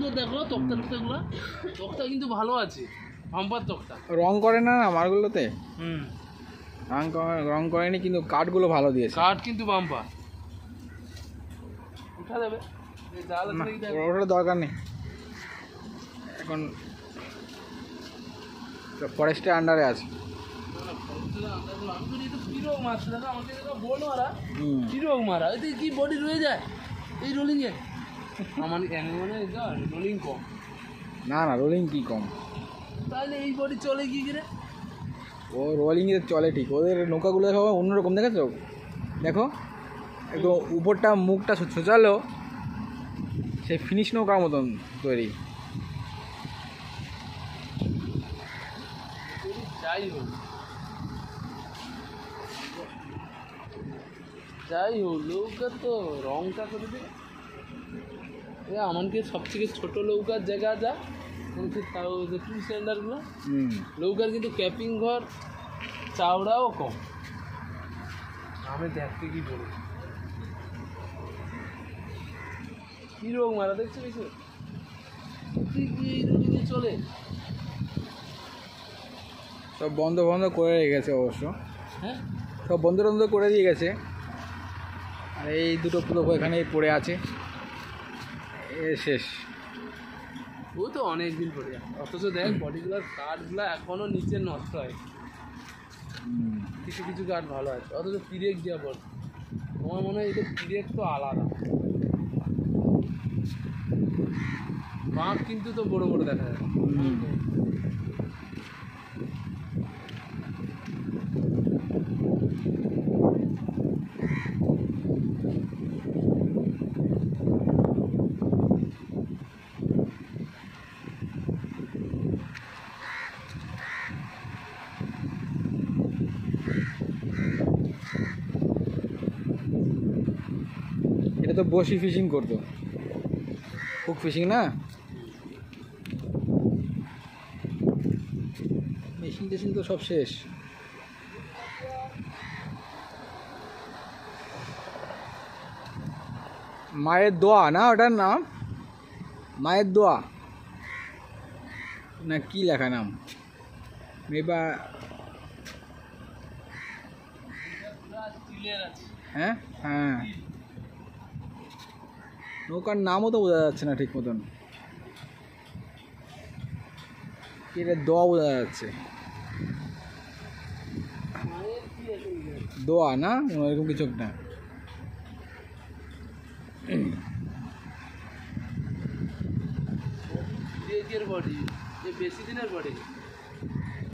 সুন্দর দেখো তক্তা টক্তাগুলো, তক্তা কিন্তু ভালো আছে, বাম্পার তক্তা। রং করে না মালগুলোতে? রং করেনি, কিন্তু কাঠগুলো ভালো দিয়েছে। কাঠ কিন্তু বাম্পার। উঠা যাবে, ওটার দরকার নেই এখন, ফরেস্টের আন্ডারে আছে। মারা কি বডি রয়ে যায় এই রোলিং এ, আমার রোলিং কম। না না, রোলিং কি কম? তাহলে এই বডি চলে কি করে? ও রোলিং এ চলে ঠিক, ওদের নৌকাগুলো দেখো অন্যরকম, দেখেছো? দেখো একটু উপরটা মুখটা ছোচালো, সেই ফিনিশ নৌকার মতন তৈরি। যাই হোক নৌকার তো রংটা করে দে। আমাকে সবথেকে ছোট নৌকার জায়গা যা টু সিলিন্ডারগুলো, নৌকার কিন্তু ক্যাপিং ঘর চাওড়াও কম। আমি দেখতে কি বলি কি রোগ মারা দেখছো কিছু চলে, সব বন্ধ করে রেখেছে অবশ্য। হ্যাঁ সব বন্ধ করে দিয়ে গেছে। আর এই দুটো পুরো এখানেই পড়ে আছে, শেষ। ও তো অনেক দিন পরে যায়, অথচ দেখ বডিগুলার কাঠগুলো এখনো নিচে নষ্ট হয়, কিছু কিছু কাঠ ভালো আছে, অথচ পিরেক দেওয়া বল। আমার মনে হয় এটা পিরেক তো আলাদা, বাঁক কিন্তু তো বড় বড় দেখা যায়। এটা তো বসি ফিশিং করতো, হুক ফিশিং না, মেশিন টেশিন তো সব শেষ। মায়ের দোয়া না ওটার নাম, মায়ের দোয়া না কি লেখা নাম, মেবা। হ্যাঁ হ্যাঁ, নৌকার নামও তো বোঝা যাচ্ছে না ঠিক মতন, এটা দোয়া বোঝা যাচ্ছে, দোয়া না এরকম কিছু না। বডি বেশি দিনের বডি।